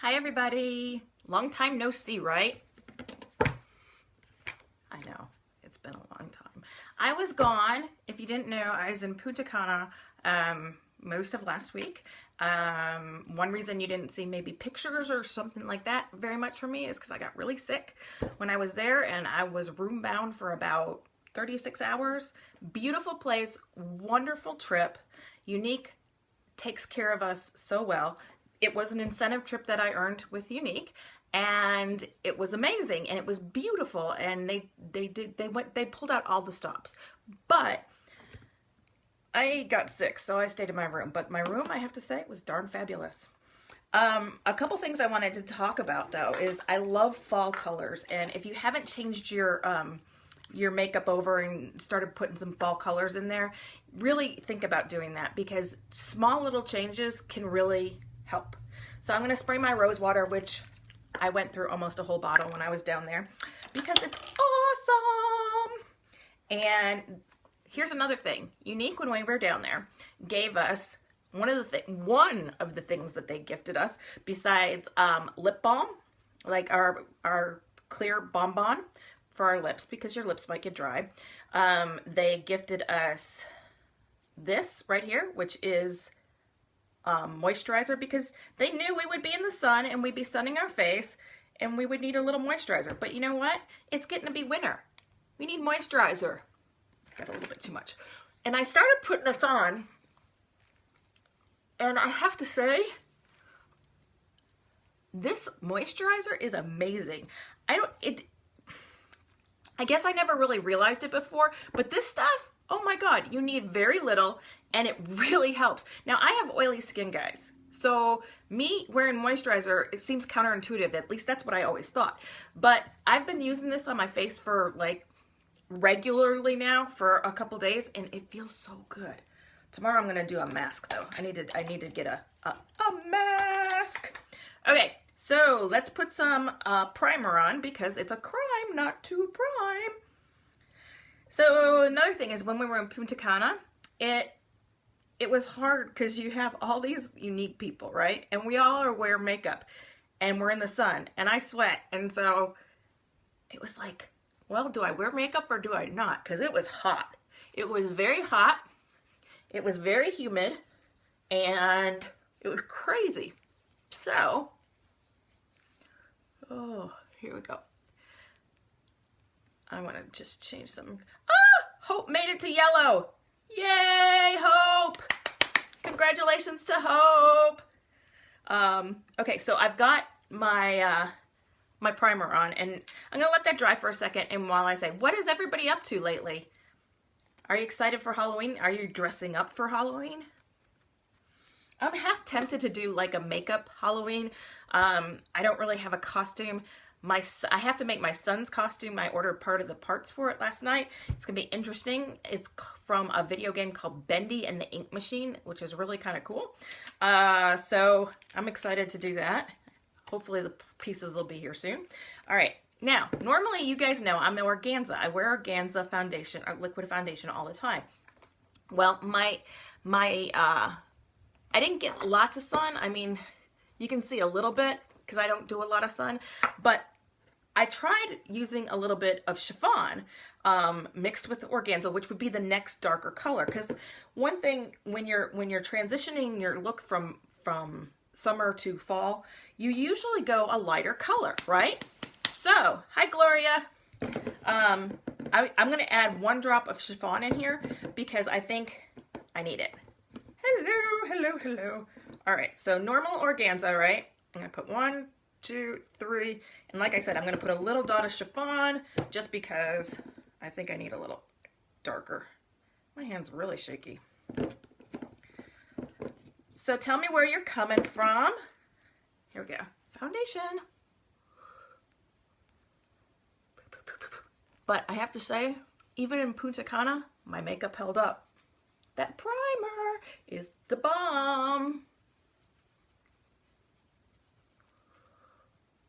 Hi everybody. Long time no see, right? I know, it's been a long time. I was gone. If you didn't know, I was in Punta Cana most of last week. One reason you didn't see maybe pictures or something like that very much from me is because I got really sick when I was there, and I was room bound for about 36 hours. Beautiful place, wonderful trip. Younique takes care of us so well. It was an incentive trip that I earned with Younique, and it was amazing, and it was beautiful, and they pulled out all the stops. But I got sick, so I stayed in my room. But my room, I have to say, was darn fabulous. A couple things I wanted to talk about though is I love fall colors, and if you haven't changed your makeup over and started putting some fall colors in there, really think about doing that, because small little changes can really help. So I'm going to spray my rose water, which I went through almost a whole bottle when I was down there, because it's awesome. And here's another thing. Younique, when we were down there, gave us one of the things that they gifted us, besides lip balm, like our clear bonbon for our lips, because your lips might get dry. They gifted us this right here, which is moisturizer, because they knew we would be in the sun and we'd be sunning our face and we would need a little moisturizer. But you know what? It's getting to be winter. We need moisturizer. Got a little bit too much. And I started putting this on, and I have to say, this moisturizer is amazing. I guess I never really realized it before, but this stuff, oh my God, you need very little, and it really helps. Now, I have oily skin, guys, so me wearing moisturizer, it seems counterintuitive. At least that's what I always thought. But I've been using this on my face for like regularly now for a couple days, and it feels so good. Tomorrow I'm gonna do a mask though. I need to get a mask. Okay, so let's put some primer on, because it's a crime not to prime. So another thing is, when we were in Punta Cana, it was hard because you have all these unique people, right? And we all wear makeup, and we're in the sun, and I sweat, and so it was like, well, do I wear makeup or do I not? Because it was hot. It was very hot. It was very humid, and it was crazy. So, oh, here we go. I want to just change some. Ah! Hope made it to yellow. Yay, Hope! Congratulations to Hope. Okay, so I've got my my primer on, and I'm gonna let that dry for a second. And while I say, what is everybody up to lately? Are you excited for Halloween? Are you dressing up for Halloween? I'm half tempted to do like a makeup Halloween. I don't really have a costume. I have to make my son's costume. I ordered part of the parts for it last night. It's gonna be interesting. It's from a video game called Bendy and the Ink Machine, which is really kind of cool. So I'm excited to do that. Hopefully the pieces will be here soon. All right, now, normally you guys know I'm an organza. I wear organza foundation, or liquid foundation, all the time. Well, I didn't get lots of sun. I mean, you can see a little bit because I don't do a lot of sun, but I tried using a little bit of chiffon mixed with the organza, which would be the next darker color. Because one thing, when you're transitioning your look from summer to fall, you usually go a lighter color, right? So, hi Gloria. I'm going to add 1 drop of chiffon in here because I think I need it. Hello, hello, hello. All right, so normal organza, right? I'm going to put 1, 2, 3, and like I said, I'm going to put a little dot of chiffon just because I think I need a little darker. My hand's really shaky. So tell me where you're coming from. Here we go. Foundation. But I have to say, even in Punta Cana, my makeup held up. That primer is the bomb.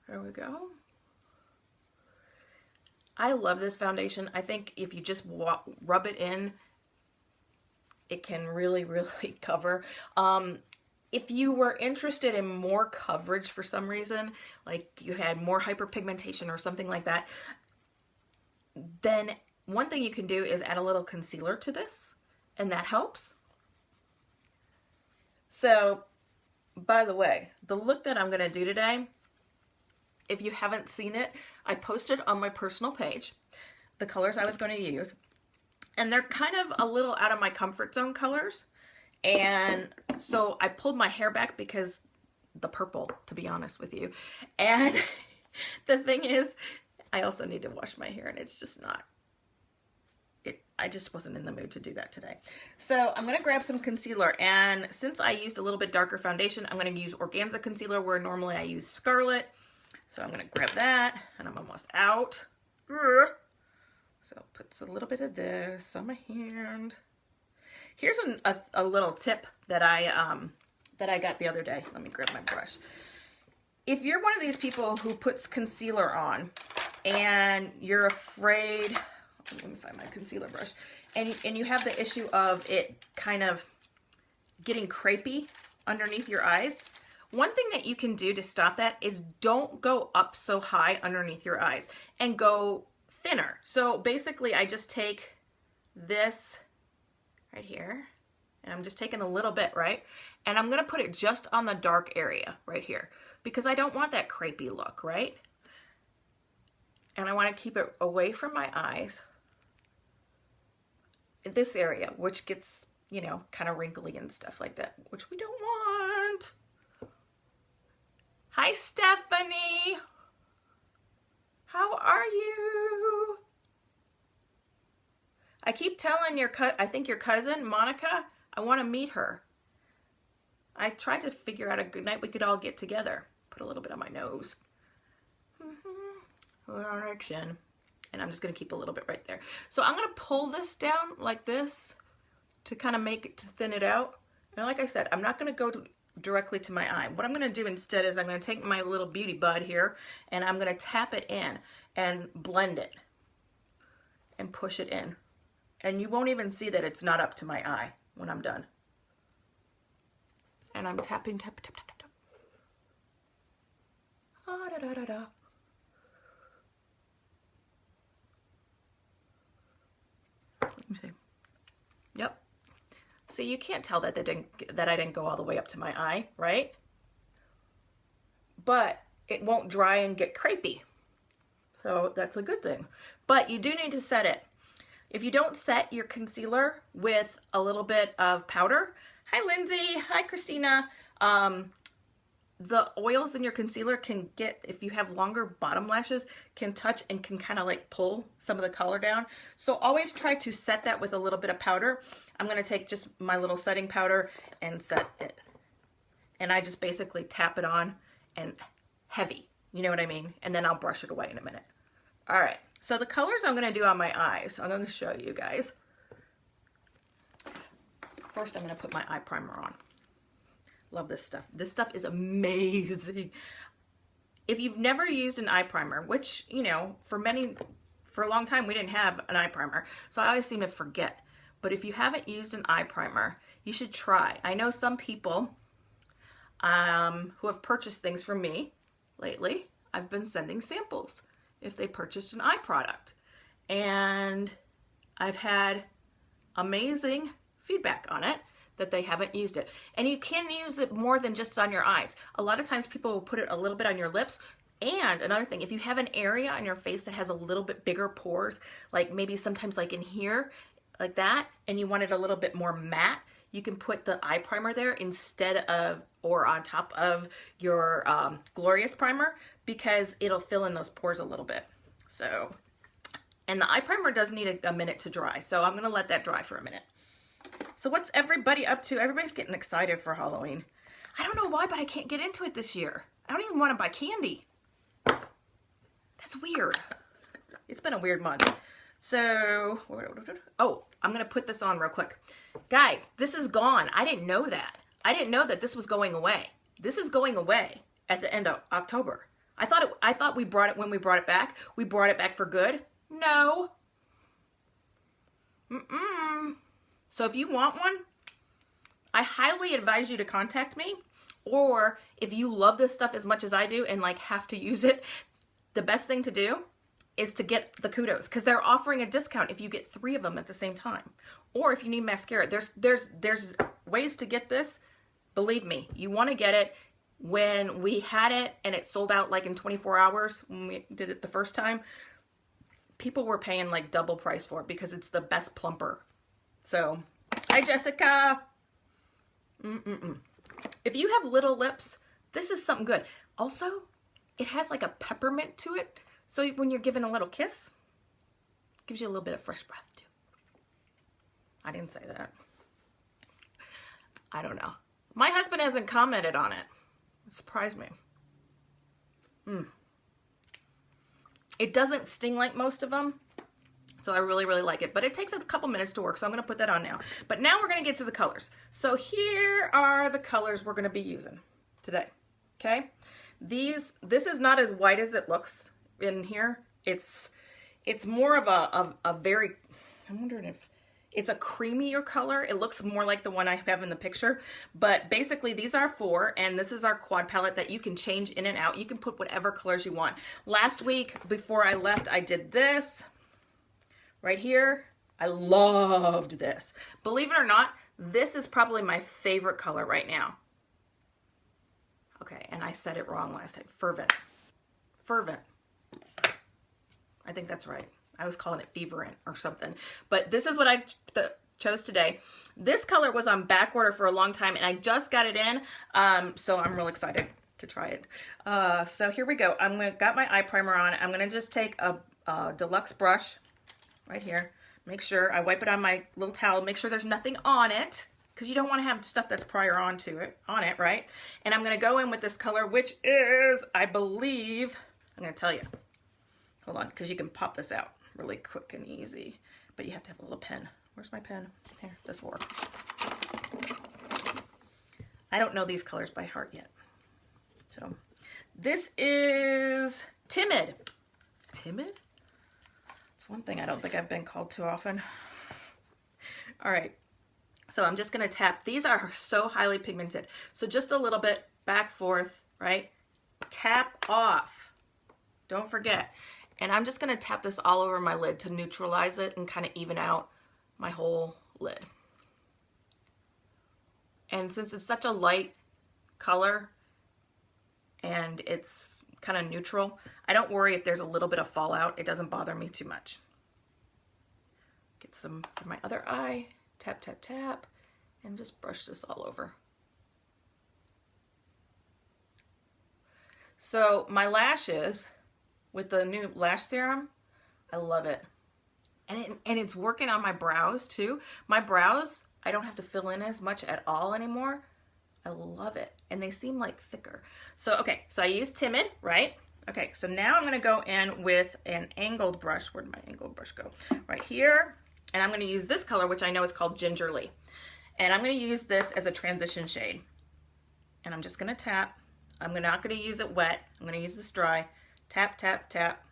There we go. I love this foundation. I think if you just rub it in, it can really, really cover. If you were interested in more coverage for some reason, like you had more hyperpigmentation or something like that, then one thing you can do is add a little concealer to this, and that helps. So, by the way, the look that I'm going to do today, if you haven't seen it, I posted on my personal page the colors I was going to use. And they're kind of a little out of my comfort zone colors. And so I pulled my hair back because the purple, to be honest with you. And the thing is, I also need to wash my hair, and it's just not, I just wasn't in the mood to do that today. So I'm going to grab some concealer, and since I used a little bit darker foundation, I'm going to use Organza concealer where normally I use Scarlet. So I'm going to grab that, and I'm almost out. So put a little bit of this on my hand. Here's a little tip that I got the other day. Let me grab my brush. If you're one of these people who puts concealer on and you're afraid, let me find my concealer brush, and you have the issue of it kind of getting crepey underneath your eyes, one thing that you can do to stop that is don't go up so high underneath your eyes and go thinner. So basically I just take this right here, and I'm just taking a little bit, right? And I'm gonna put it just on the dark area right here because I don't want that crepey look, right? And I wanna keep it away from my eyes. In this area, which gets, you know, kind of wrinkly and stuff like that, which we don't want. Hi, Stephanie. How are you? I keep telling I think your cousin, Monica, I want to meet her. I tried to figure out a good night we could all get together. Put a little bit on my nose. A little on our chin. And I'm just going to keep a little bit right there. So I'm going to pull this down like this to kind of make it, to thin it out. And like I said, I'm not going to go directly to my eye. What I'm going to do instead is I'm going to take my little beauty bud here and I'm going to tap it in and blend it and push it in. And you won't even see that it's not up to my eye when I'm done. And I'm tapping, tap, tap, tap, tap, tap. Ah, da, da, da, da. Let me see. Yep. See, you can't tell that I didn't go all the way up to my eye, right? But it won't dry and get crepey. So that's a good thing. But you do need to set it. If you don't set your concealer with a little bit of powder, hi Lindsay, hi Christina, the oils in your concealer can get, if you have longer bottom lashes, can touch and can kind of like pull some of the color down. So always try to set that with a little bit of powder. I'm going to take just my little setting powder and set it. And I just basically tap it on and heavy, you know what I mean? And then I'll brush it away in a minute. All right, so the colors I'm going to do on my eyes, I'm going to show you guys. First, I'm going to put my eye primer on. Love this stuff. This stuff is amazing. If you've never used an eye primer, which, you know, for a long time we didn't have an eye primer, so I always seem to forget. But if you haven't used an eye primer, you should try. I know some people who have purchased things from me lately. I've been sending samples if they purchased an eye product. And I've had amazing feedback on it, that they haven't used it. And you can use it more than just on your eyes. A lot of times people will put it a little bit on your lips. And another thing, if you have an area on your face that has a little bit bigger pores, like maybe sometimes like in here, like that, and you want it a little bit more matte, you can put the eye primer there instead of, or on top of your Glorious primer, because it'll fill in those pores a little bit. So, and the eye primer does need a minute to dry. So I'm gonna let that dry for a minute. So what's everybody up to? Everybody's getting excited for Halloween. I don't know why, but I can't get into it this year. I don't even want to buy candy. That's weird. It's been a weird month. So, oh, I'm going to put this on real quick. Guys, this is gone. I didn't know that. I didn't know that this was going away. This is going away at the end of October. I thought we brought it when we brought it back. We brought it back for good. No. So if you want one, I highly advise you to contact me, or if you love this stuff as much as I do and like have to use it, the best thing to do is to get the kudos, because they're offering a discount if you get 3 of them at the same time. Or if you need mascara, there's ways to get this. Believe me, you want to get it. When we had it and it sold out like in 24 hours when we did it the first time, people were paying like double price for it because it's the best plumper. So, hi Jessica. If you have little lips, this is something good. Also, it has like a peppermint to it. So when you're giving a little kiss, it gives you a little bit of fresh breath too. I didn't say that. I don't know. My husband hasn't commented on it. It surprised me. It doesn't sting like most of them, so I really, really like it. But it takes a couple minutes to work, so I'm going to put that on now. But now we're going to get to the colors. So here are the colors we're going to be using today, okay? This is not as white as it looks in here. It's more of a very, I'm wondering if it's a creamier color. It looks more like the one I have in the picture, but basically these are 4, and this is our quad palette that you can change in and out. You can put whatever colors you want. Last week, before I left, I did this right here. I loved this. Believe it or not, this is probably my favorite color right now. Okay, and I said it wrong last time. Fervent. Fervent. I think that's right. I was calling it Feverent or something. But this is what I chose today. This color was on back order for a long time, and I just got it in, so I'm real excited to try it. So here we go. Got my eye primer on. I'm going to just take a deluxe brush right here. Make sure I wipe it on my little towel. Make sure there's nothing on it, because you don't want to have stuff that's prior on it, right? And I'm going to go in with this color, which is, I believe, I'm going to tell you. Hold on, because you can pop this out really quick and easy, but you have to have a little pen. Where's my pen? Here, this works. I don't know these colors by heart yet. So this is Timid. Timid? It's one thing I don't think I've been called too often. All right, so I'm just gonna tap. These are so highly pigmented. So just a little bit back, forth, right? Tap off. Don't forget. And I'm just going to tap this all over my lid to neutralize it and kind of even out my whole lid. And since it's such a light color and it's kind of neutral, I don't worry if there's a little bit of fallout. It doesn't bother me too much. Get some for my other eye. Tap, tap, tap. And just brush this all over. So my lashes, with the new lash serum, I love it. And it's working on my brows too. My brows, I don't have to fill in as much at all anymore. I love it. And they seem like thicker. So, okay, so I used Timid, right? Okay, so now I'm gonna go in with an angled brush. Where'd my angled brush go? Right here. And I'm gonna use this color, which I know is called Gingerly. And I'm gonna use this as a transition shade. And I'm just gonna tap. I'm not gonna use it wet. I'm gonna use this dry. Tap, tap, tap,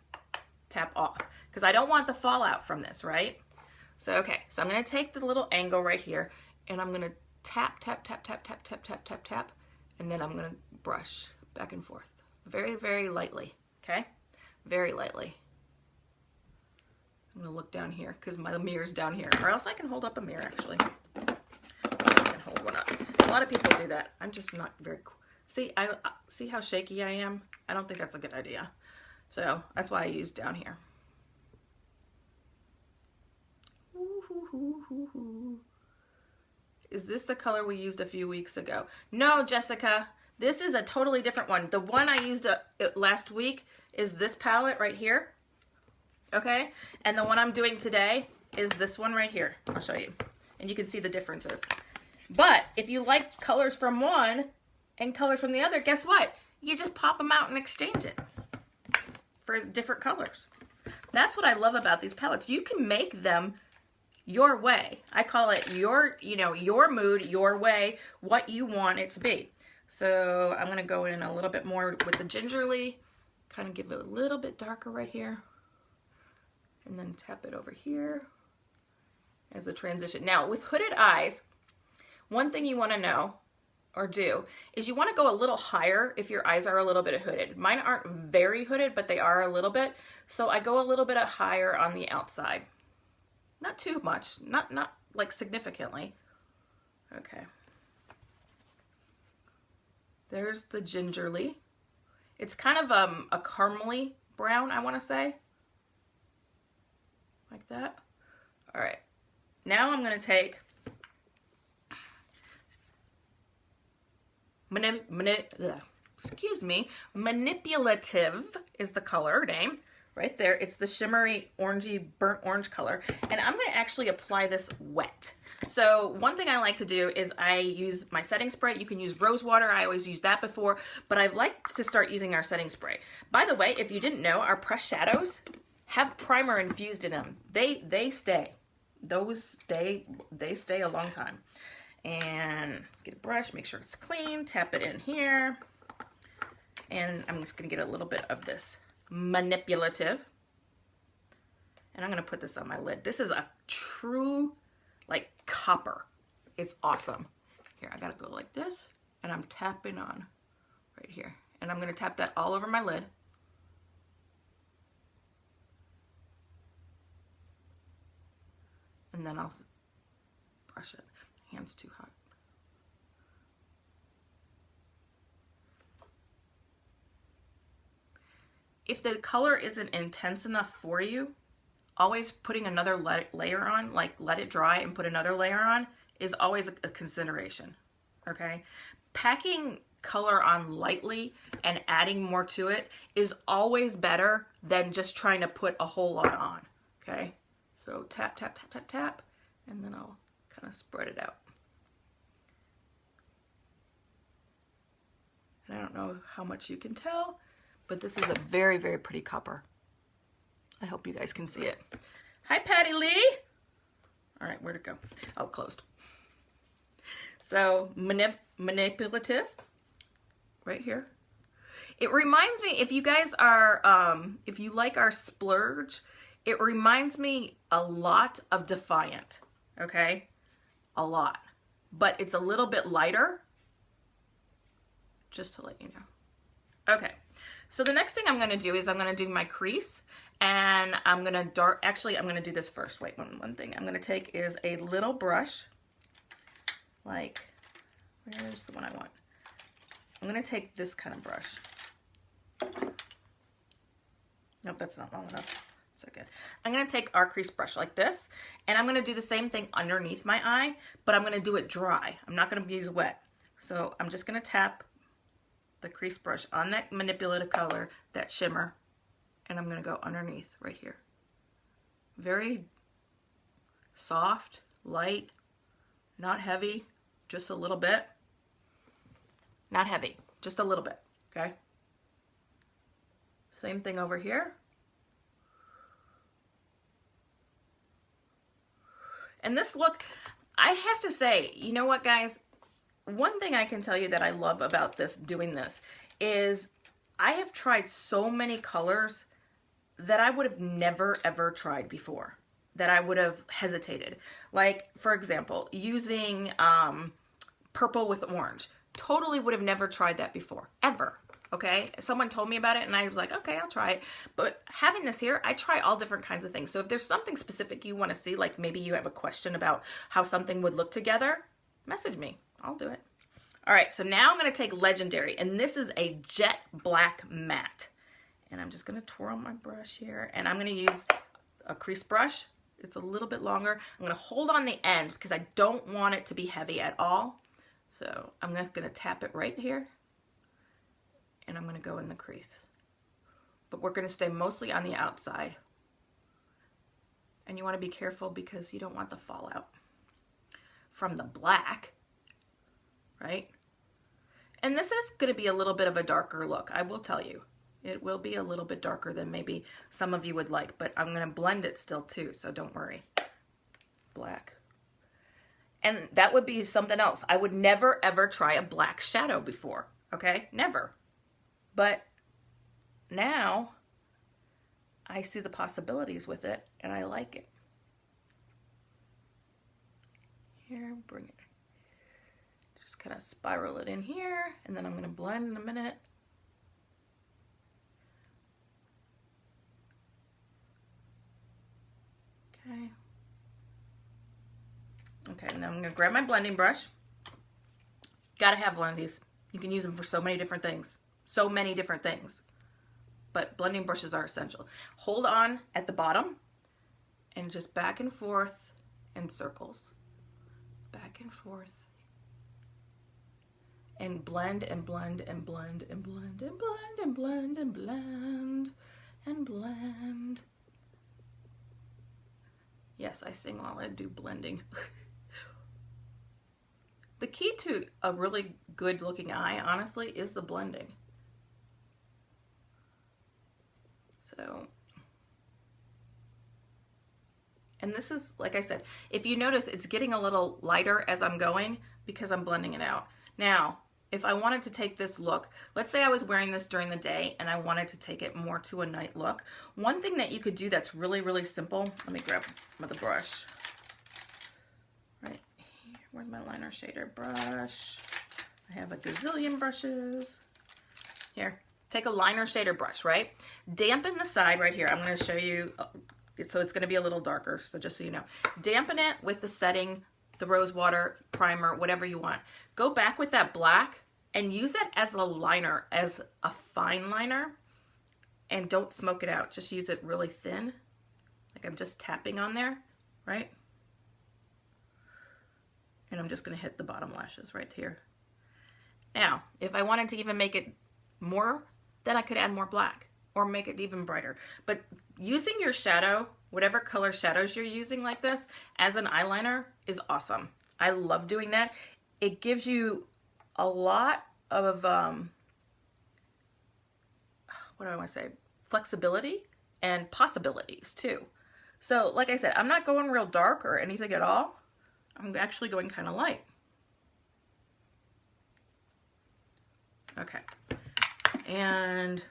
tap off. Because I don't want the fallout from this, right? So, okay, so I'm going to take the little angle right here, and I'm going to tap, tap, tap, tap, tap, tap, tap, tap, tap, and then I'm going to brush back and forth. Very, very lightly, okay? Very lightly. I'm going to look down here, because my mirror's down here. Or else I can hold up a mirror, actually. So I can hold one up. A lot of people do that. I'm just not very cool. See how shaky I am? I don't think that's a good idea. So that's why I use down here. Is this the color we used a few weeks ago? No, Jessica, this is a totally different one. The one I used last week is this palette right here. Okay? And the one I'm doing today is this one right here. I'll show you. And you can see the differences. But if you like colors from one and colors from the other, guess what? You just pop them out and exchange it for different colors. That's what I love about these palettes. You can make them your way. I call it your mood, your way, what you want it to be. So I'm going to go in a little bit more with the Gingerly, kind of give it a little bit darker right here, and then tap it over here as a transition. Now with hooded eyes, one thing you want to know or do is you want to go a little higher if your eyes are a little bit hooded. Mine aren't very hooded, but they are a little bit. So I go a little bit higher on the outside. Not too much, not like significantly. Okay. There's the gingerly. It's kind of a caramely brown, I want to say. Like that. All right. Now I'm going to take manipulative is the color name right there. It's the shimmery orangey burnt orange color, and I'm going to actually apply this wet. So one thing I like to do is I use my setting spray. You can use rose water. I always used that before, but I've liked to start using our setting spray. By the way, if you didn't know, our pressed shadows have primer infused in them. They stay. They stay a long time. And get a brush, make sure it's clean, tap it in here. And I'm just gonna get a little bit of this manipulative. And I'm gonna put this on my lid. This is a true, like, copper. It's awesome. Here, I gotta go like this, and I'm tapping on right here. And I'm gonna tap that all over my lid. And then I'll brush it. Hand's too hot. If the color isn't intense enough for you, always putting another layer on, like let it dry and put another layer on, is always a consideration, okay? Packing color on lightly and adding more to it is always better than just trying to put a whole lot on, okay? So tap, tap, tap, tap, tap, and then I'll kind of spread it out. And I don't know how much you can tell, but this is a very, very pretty copper. I hope you guys can see it. Hi, Patty Lee. All right, where'd it go? Oh, closed. So manipulative, right here. It reminds me, if you guys are, if you like our splurge, it reminds me a lot of Defiant, okay? A lot, but it's a little bit lighter, just to let you know. Okay, so the next thing I'm gonna do is I'm gonna do my crease, and I'm gonna actually, I'm gonna do this first. Wait, one thing I'm gonna take is a little brush, like, where's the one I want? I'm gonna take this kind of brush. Nope, that's not long enough. It's okay. I'm going to take our crease brush like this, and I'm going to do the same thing underneath my eye, but I'm going to do it dry. I'm not going to use wet. So I'm just going to tap the crease brush on that manipulative color, that shimmer, and I'm going to go underneath right here. Very soft, light, not heavy, just a little bit. Not heavy, just a little bit, okay? Same thing over here. And this look, I have to say, you know what, guys? One thing I can tell you that I love about doing this, is I have tried so many colors that I would have never, ever tried before, that I would have hesitated. Like, for example, using purple with orange. Totally would have never tried that before, ever. Okay, someone told me about it and I was like, okay, I'll try it. But having this here, I try all different kinds of things. So if there's something specific you want to see, like maybe you have a question about how something would look together, message me. I'll do it. All right, so now I'm going to take Legendary, and this is a jet black matte. And I'm just going to twirl my brush here, and I'm going to use a crease brush. It's a little bit longer. I'm going to hold on the end because I don't want it to be heavy at all. So I'm going to tap it right here. And I'm going to go in the crease. But we're going to stay mostly on the outside. And you want to be careful because you don't want the fallout from the black, right? And this is going to be a little bit of a darker look, I will tell you. It will be a little bit darker than maybe some of you would like, but I'm going to blend it still too, so don't worry. Black. And that would be something else. I would never ever try a black shadow before, okay? Never. But now I see the possibilities with it and I like it. Here, bring it. Just kind of spiral it in here, and then I'm going to blend in a minute. Okay. Okay, now I'm going to grab my blending brush. Gotta have one of these. You can use them for so many different things. So many different things. But blending brushes are essential. Hold on at the bottom and just back and forth in circles. Back and forth. And blend and blend and blend and blend and blend and blend and blend and blend. Yes, I sing while I do blending. The key to a really good looking eye, honestly, is the blending. So, and this is, like I said, if you notice, it's getting a little lighter as I'm going because I'm blending it out. Now, if I wanted to take this look, let's say I was wearing this during the day and I wanted to take it more to a night look. One thing that you could do that's really, really simple, let me grab the brush. Right here, where's my liner shader brush? I have a gazillion brushes. Here, take a liner shader brush, right? Dampen the side right here. I'm going to show you, so it's going to be a little darker, so just so you know. Dampen it with the setting, the rose water, primer, whatever you want. Go back with that black and use it as a liner, as a fine liner, and don't smoke it out. Just use it really thin, like I'm just tapping on there, right? And I'm just going to hit the bottom lashes right here. Now, if I wanted to even make it more, then I could add more black or make it even brighter. But using your shadow, whatever color shadows you're using like this, as an eyeliner is awesome. I love doing that. It gives you a lot of, what do I want to say, flexibility and possibilities too. So like I said, I'm not going real dark or anything at all. I'm actually going kind of light. Okay. And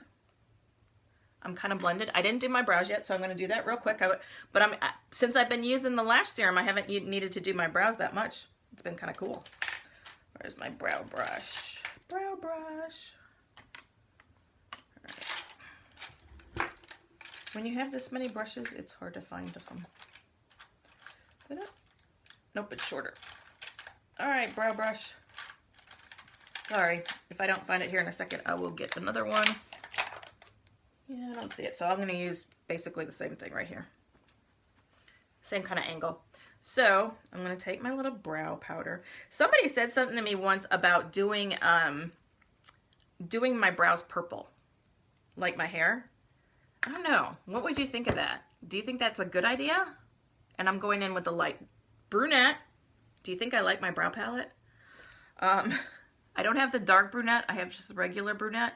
I'm kind of blended. I didn't do my brows yet, so I'm going to do that real quick. But since I've been using the lash serum, I haven't needed to do my brows that much. It's been kind of cool. Where's my brow brush? Brow brush. All right. When you have this many brushes, it's hard to find some. Nope, it's shorter. All right, brow brush. Sorry, if I don't find it here in a second, I will get another one. Yeah, I don't see it. So I'm going to use basically the same thing right here. Same kind of angle. So I'm going to take my little brow powder. Somebody said something to me once about doing my brows purple, like my hair. I don't know. What would you think of that? Do you think that's a good idea? And I'm going in with the light brunette. Do you think I like my brow palette? I don't have the dark brunette. I have just the regular brunette.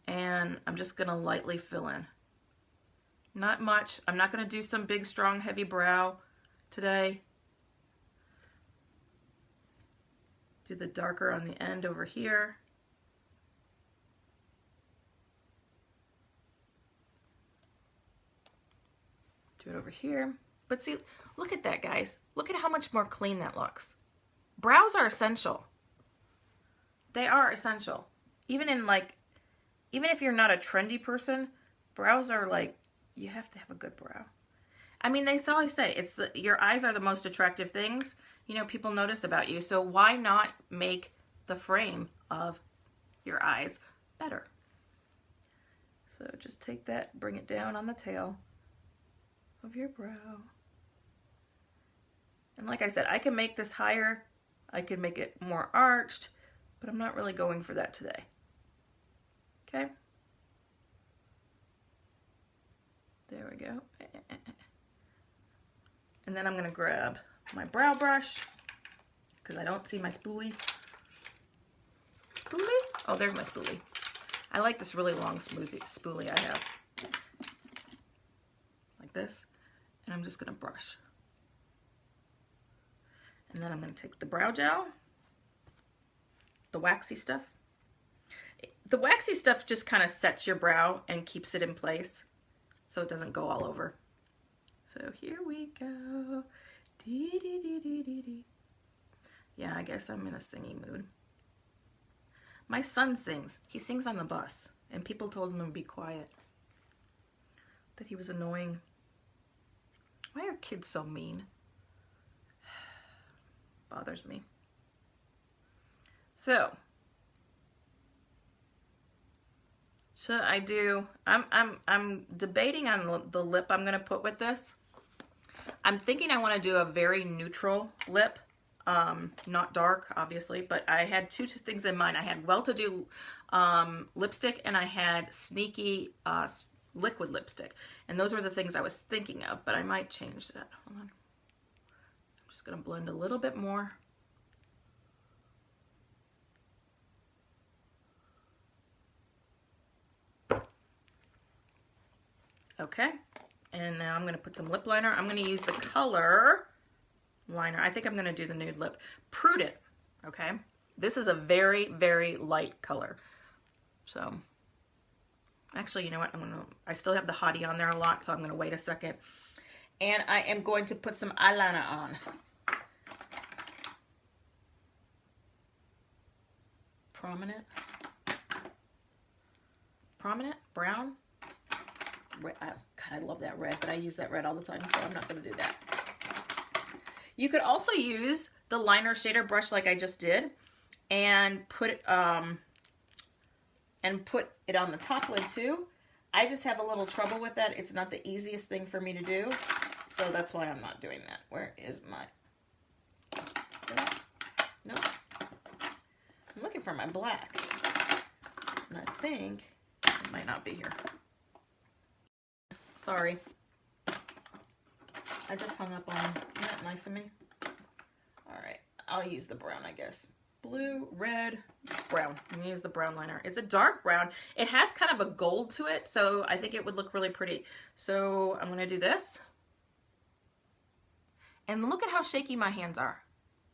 And I'm just going to lightly fill in. Not much. I'm not going to do some big, strong, heavy brow today. Do the darker on the end over here. Do it over here. But see, look at that, guys. Look at how much more clean that looks. Brows are essential. They are essential. Even if you're not a trendy person, brows are like, you have to have a good brow. I mean, that's all I say. Your eyes are the most attractive things, you know, people notice about you. So why not make the frame of your eyes better? So just take that, bring it down on the tail of your brow. And like I said, I can make this higher. I can make it more arched, but I'm not really going for that today. Okay. There we go. And then I'm going to grab my brow brush because I don't see my spoolie. Spoolie? Oh, there's my spoolie. I like this really long spoolie I have. Like this. And I'm just going to brush. And then I'm going to take the brow gel, the waxy stuff. The waxy stuff just kind of sets your brow and keeps it in place so it doesn't go all over. So here we go. Dee, dee, dee, dee, dee, dee. Yeah, I guess I'm in a singing mood. My son sings. He sings on the bus, and people told him to be quiet. That he was annoying. Why are kids so mean? Bothers me. So, should I do? I'm debating on the lip I'm gonna put with this. I'm thinking I want to do a very neutral lip, not dark, obviously. But I had two things in mind. I had well-to-do lipstick, and I had sneaky liquid lipstick, and those were the things I was thinking of. But I might change that. Hold on. I'm just gonna blend a little bit more. Okay, and now I'm going to put some lip liner. I'm going to use the color liner. I think I'm going to do the nude lip. Prudent, okay? This is a very, very light color. So, actually, you know what? I still have the Hottie on there a lot, so I'm going to wait a second. And I am going to put some eyeliner on. Prominent, brown. Red. God, I love that red, but I use that red all the time, so I'm not going to do that. You could also use the liner shader brush like I just did and put it on the top lid too. I just have a little trouble with that. It's not the easiest thing for me to do, so that's why I'm not doing that. Where is my... Nope. I'm looking for my black, and I think it might not be here. Sorry. I just hung up on, isn't that nice of me? All right, I'll use the brown, I guess. Blue, red, brown. I'm gonna use the brown liner. It's a dark brown. It has kind of a gold to it, so I think it would look really pretty. So I'm gonna do this. And look at how shaky my hands are.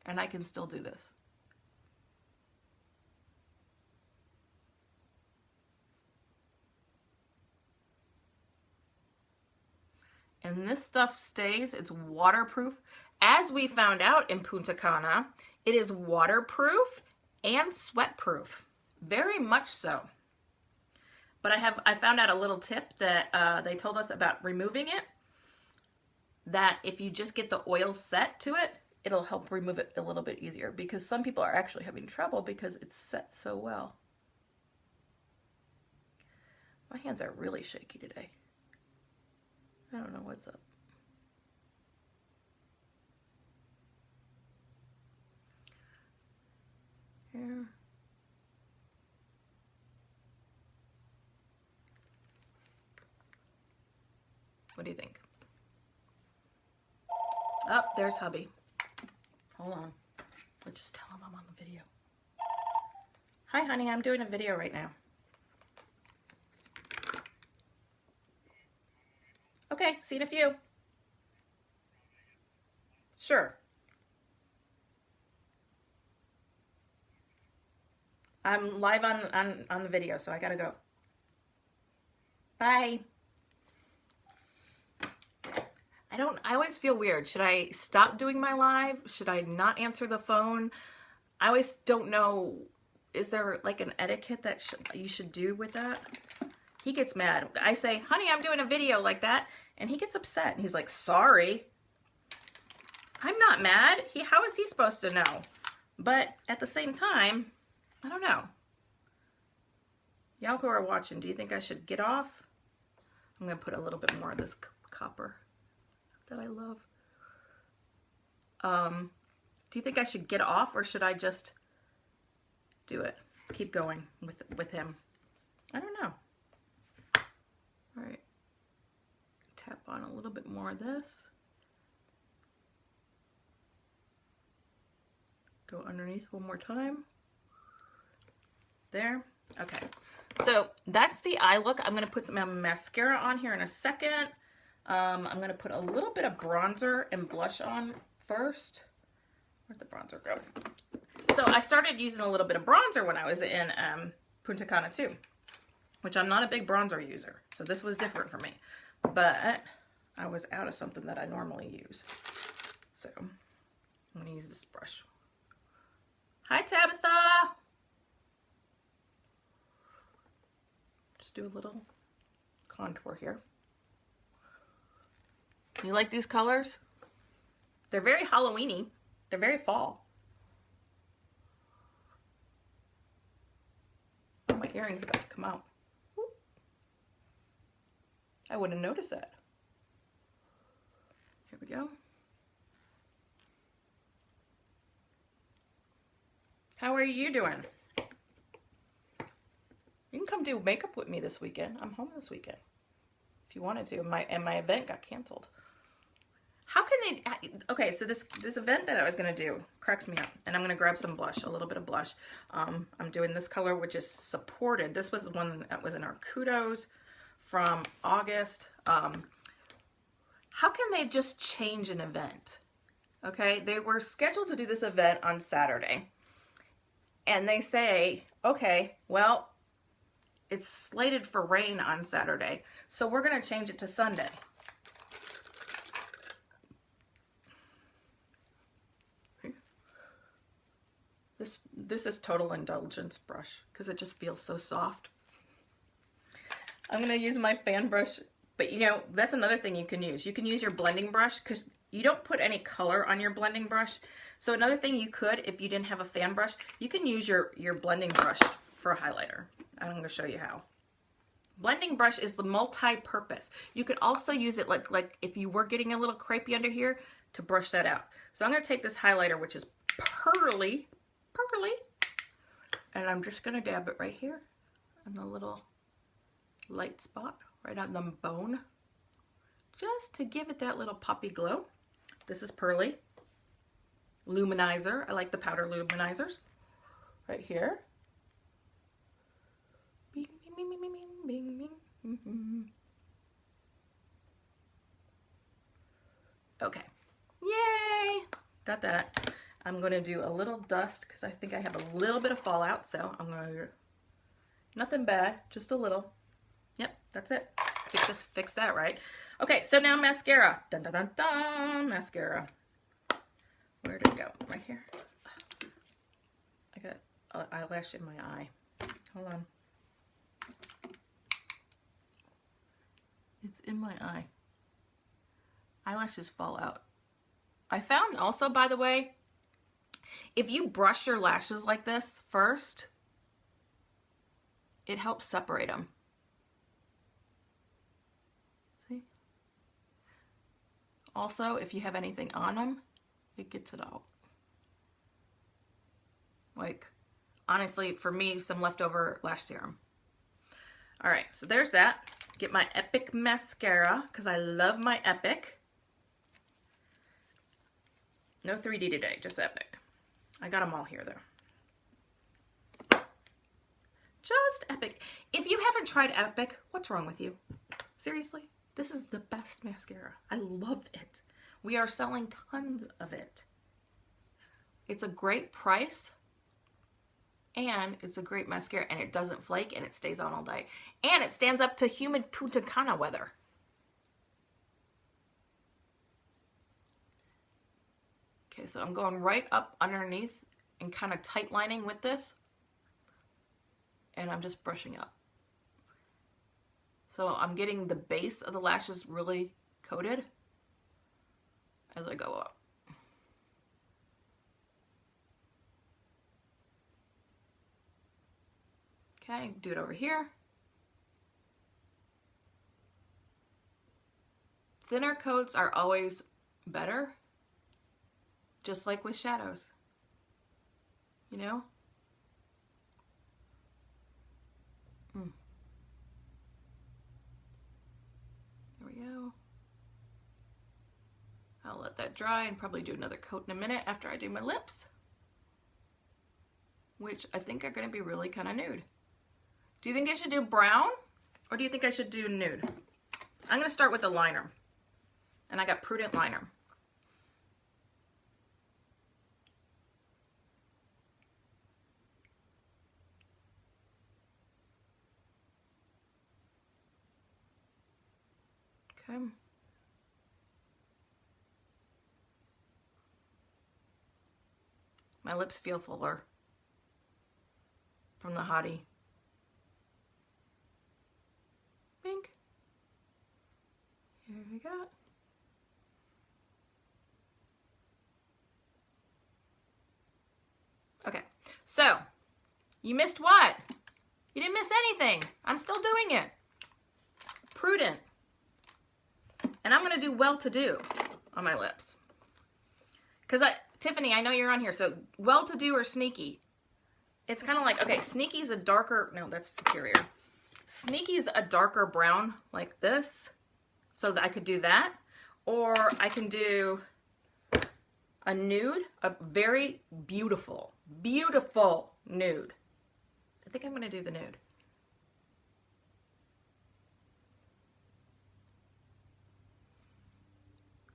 And I can still do this. And this stuff stays, it's waterproof. As we found out in Punta Cana, it is waterproof and sweatproof, very much so. But I found out a little tip that they told us about removing it, that if you just get the oil set to it, it'll help remove it a little bit easier, because some people are actually having trouble because it's set so well. My hands are really shaky today. I don't know what's up. Here. What do you think? Oh, there's hubby. Hold on. Let's just tell him I'm on the video. Hi, honey. I'm doing a video right now. Okay, see you in a few. Sure. I'm live on the video, so I gotta go. Bye. I always feel weird. Should I stop doing my live? Should I not answer the phone? I always don't know. Is there like an etiquette that you should do with that? He gets mad. I say, honey, I'm doing a video like that. And he gets upset. He's like, sorry. I'm not mad. How is he supposed to know? But at the same time, I don't know. Y'all who are watching, do you think I should get off? I'm going to put a little bit more of this copper that I love. Do you think I should get off, or should I just do it? Keep going with him. I don't know. All right. Tap on a little bit more of this. Go underneath one more time. There. Okay. So that's the eye look. I'm going to put some mascara on here in a second. I'm going to put a little bit of bronzer and blush on first. Where'd the bronzer go? So I started using a little bit of bronzer when I was in Punta Cana too, which I'm not a big bronzer user. So this was different for me. But I was out of something that I normally use. So I'm going to use this brush. Hi, Tabitha. Just do a little contour here. You like these colors? They're very Halloween-y. They're very fall. Oh, my earring's about to come out. Whoop. I wouldn't notice that. Here we go. How are you doing? You can come do makeup with me this weekend. I'm home this weekend. If you wanted to. My event got canceled. How can they, okay, so this event that I was gonna do cracks me up, and I'm gonna grab some blush, a little bit of blush. I'm doing this color, which is supported. This was the one that was in our kudos from August. How can they just change an event? Okay, they were scheduled to do this event on Saturday, and they say, okay, well, it's slated for rain on Saturday, so we're gonna change it to Sunday. This is total indulgence brush because it just feels so soft. I'm gonna use my fan brush, but you know, that's another thing you can use. You can use your blending brush because you don't put any color on your blending brush. So another thing you could, if you didn't have a fan brush, you can use your blending brush for a highlighter. I'm gonna show you how. Blending brush is the multi-purpose. You could also use it like if you were getting a little crepey under here to brush that out. So I'm gonna take this highlighter, which is pearly, and I'm just gonna dab it right here on the little light spot right on the bone, just to give it that little poppy glow. This is Pearly Luminizer. I like the powder luminizers right here. Bing, bing, bing, bing, bing, bing, bing. Mm-hmm. Okay, yay, got that. I'm going to do a little dust because I think I have a little bit of fallout, so I'm going to, nothing bad, just a little. Yep, that's it. Fix that, right? Okay, so now mascara. Dun, dun, dun, dun, mascara. Where did it go? Right here. I got an eyelash in my eye. Hold on. It's in my eye. Eyelashes fall out. I found also, by the way, if you brush your lashes like this first, it helps separate them. See? Also, if you have anything on them, it gets it out. Like, honestly, for me, some leftover lash serum. All right, so there's that. Get my Epic mascara, because I love my Epic. No 3D today, just Epic. I got them all here, though. Just Epic. If you haven't tried Epic, what's wrong with you? Seriously, this is the best mascara. I love it. We are selling tons of it. It's a great price, and it's a great mascara, and it doesn't flake, and it stays on all day. And it stands up to humid Punta Cana weather. Okay, so I'm going right up underneath and kind of tight lining with this. And I'm just brushing up. So I'm getting the base of the lashes really coated as I go up. Okay, do it over here. Thinner coats are always better, just like with shadows, you know? There we go. I'll let that dry and probably do another coat in a minute after I do my lips, which I think are going to be really kind of nude. Do you think I should do brown, or do you think I should do nude? I'm going to start with the liner, and I got Prudent liner. Okay. My lips feel fuller. from the Hottie. Pink. Here we go. Okay, so you missed what? You didn't miss anything. I'm still doing it. Prudent. And I'm going to do well-to-do on my lips. Because Tiffany, I know you're on here, so well-to-do or sneaky? It's kind of like, okay, sneaky's a darker, no, that's superior. Sneaky's a darker brown like this, so that I could do that. Or I can do a nude, a very beautiful, beautiful nude. I think I'm going to do the nude.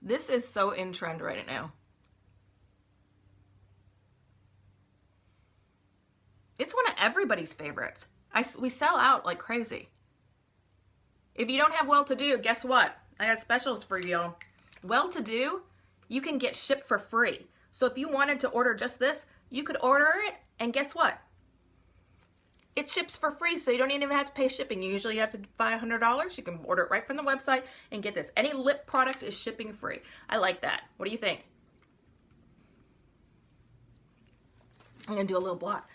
This is so in trend right now. It's one of everybody's favorites. We sell out like crazy. If you don't have well-to-do, guess what? I got specials for y'all. Well-to-do, you can get shipped for free. So if you wanted to order just this, you could order it, and guess what? It ships for free, so you don't even have to pay shipping. You usually have to buy $100. You can order it right from the website and get this. Any lip product is shipping free. I like that. What do you think? I'm going to do a little blot.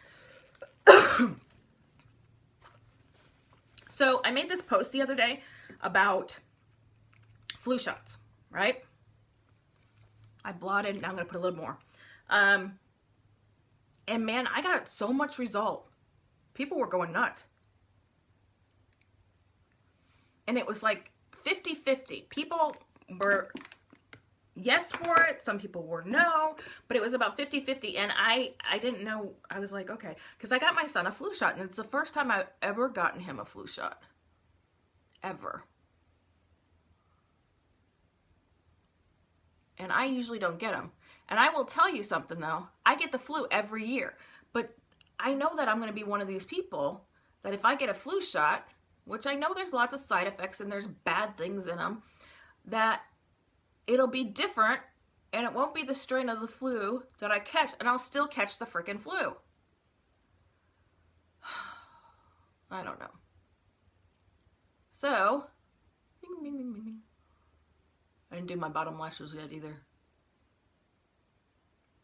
So I made this post the other day about flu shots, right? I blotted, now I'm going to put a little more. And man, I got so much result. People were going nuts. And it was like 50-50. People were yes for it. Some people were no. But it was about 50-50. And I didn't know. I was like, okay. Because I got my son a flu shot. And it's the first time I've ever gotten him a flu shot. Ever. And I usually don't get them. And I will tell you something though. I get the flu every year. But I know that I'm going to be one of these people that if I get a flu shot, which I know there's lots of side effects and there's bad things in them, that it'll be different and it won't be the strain of the flu that I catch, and I'll still catch the frickin' flu. I don't know. So, bing, bing, bing, bing, bing. I didn't do my bottom lashes yet either.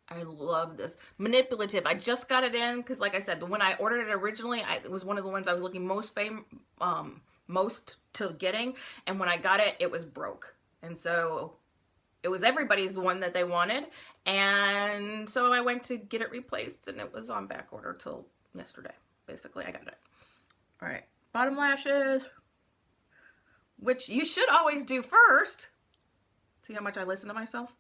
I love this. Manipulative. I just got it in because, like I said, when I ordered it originally, it was one of the ones I was looking most to getting. And when I got it, it was broke. And so it was everybody's one that they wanted. And so I went to get it replaced, and it was on back order till yesterday. Basically, I got it. All right. Bottom lashes, which you should always do first. See how much I listen to myself?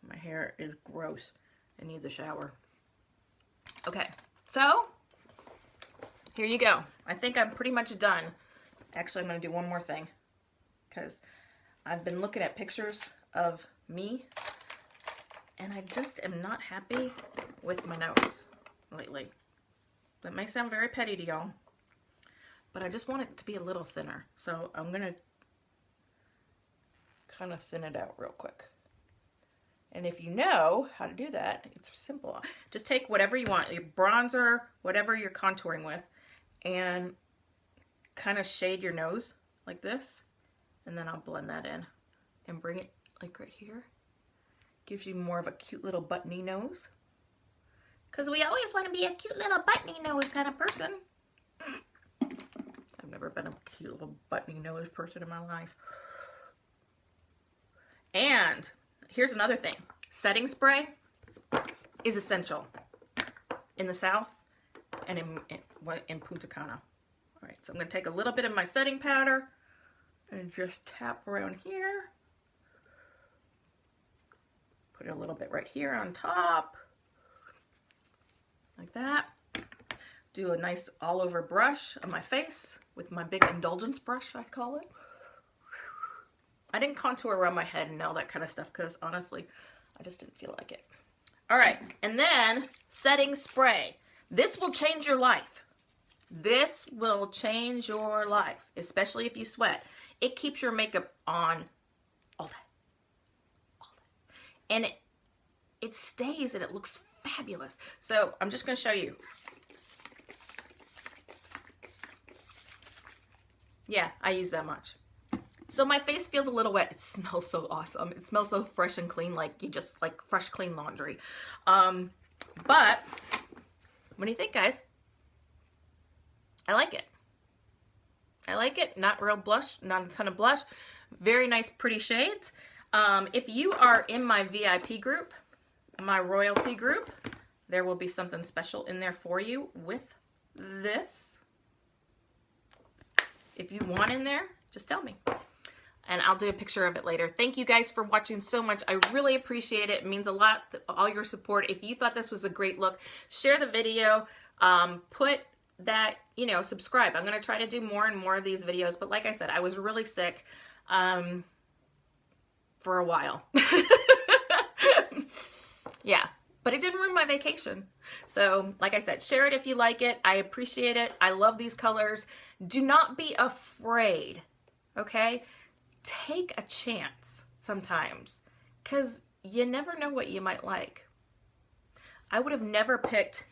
My hair is gross. It needs a shower. Okay, so here you go. I think I'm pretty much done. Actually, I'm going to do one more thing because I've been looking at pictures of me and I just am not happy with my nose lately. That may sound very petty to y'all, but I just want it to be a little thinner. So I'm going to kind of thin it out real quick. And if you know how to do that, it's simple. Just take whatever you want, your bronzer, whatever you're contouring with, and kind of shade your nose like this. And then I'll blend that in and bring it like right here. Gives you more of a cute little buttony nose. Because we always want to be a cute little buttony nose kind of person. I've never been a cute little buttony nose person in my life. And here's another thing. Setting spray is essential in the South and in Punta Cana. All right, so I'm going to take a little bit of my setting powder and just tap around here. Put a little bit right here on top. Like that. Do a nice all-over brush on my face with my big indulgence brush, I call it. I didn't contour around my head and all that kind of stuff because honestly, I just didn't feel like it. All right, and then setting spray. This will change your life. This will change your life, especially if you sweat. It keeps your makeup on and it stays and it looks fabulous. So I'm just going to show you. Yeah, I use that much. So my face feels a little wet. It smells so awesome. It smells so fresh and clean, like you just like fresh, clean laundry. But what do you think, guys? I like it. I like it. Not real blush, not a ton of blush. Very nice, pretty shades. If you are in my VIP group, my royalty group, there will be something special in there for you with this. If you want in there, just tell me. And I'll do a picture of it later. Thank you guys for watching so much. I really appreciate it. It means a lot, all your support. If you thought this was a great look, share the video. Put that, you know, subscribe. I'm going to try to do more and more of these videos. But like I said, I was really sick for a while. Yeah. But it didn't ruin my vacation. So, like I said, share it if you like it. I appreciate it. I love these colors. Do not be afraid, okay? Take a chance sometimes, because you never know what you might like. I would have never picked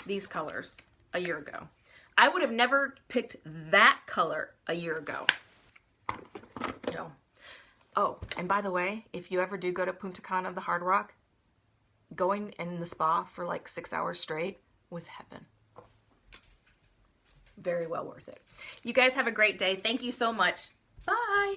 these colors a year ago. I would have never picked that color a year ago. No. Oh, and by the way, if you ever do go to Punta Cana, the Hard Rock, going in the spa for like 6 hours straight was heaven. Very well worth it. You guys have a great day. Thank you so much. Bye.